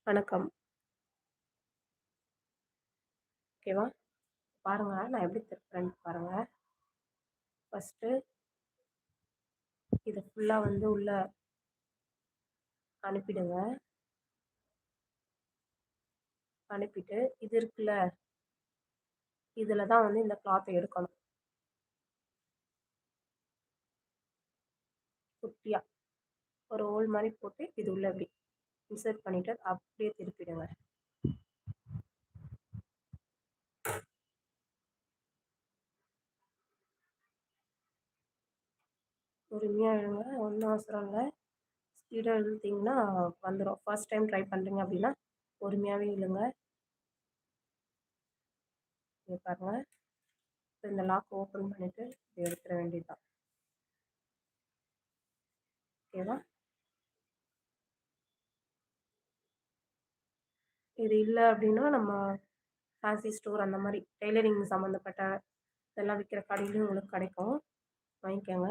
வணக்கம். ஓகேவா? பாருங்க, நான் எப்படி திருப்புறேன்னு பாருங்க. ஃபர்ஸ்ட்டு இத ஃபுல்லா வந்து உள்ள அனுப்பிடுங்க. அனுப்பிட்டு, இது இருக்குல்ல, இதில தான் வந்து இந்த கிளாத்த எடுக்கணும். குட்டியா ஒரு ஹோல் மாரி போட்டு, இது உள்ள இப்படி இன்சர்ட் பண்ணிட்டு, அப்படியே திருப்பிடுங்க. பொறுமையா இழுங்க. ஒண்ணும் அவசரம் இல்ல. ஸ்பீடா இழுத்தீங்கன்னா வந்துரும். ஃபர்ஸ்ட் டைம் ட்ரை பண்றீங்க அப்படின்னா, பொறுமையாவே இழுங்க. இங்க பாருங்க. இப்ப இந்த லாக் ஓப்பன் பண்ணிட்டு, இத எடுத்துற வேண்டியது தான். ஓகேவா? இது இல்ல அப்படின்னா, நம்ம ஃபேன்சி ஸ்டோர் அந்த மாரி டெய்லரிங் சம்மந்தப்பட்ட இதெல்லாம் விக்கிற கடையிலயும் உங்களுக்கு கிடைக்கும். வாங்கிக்கோங்க.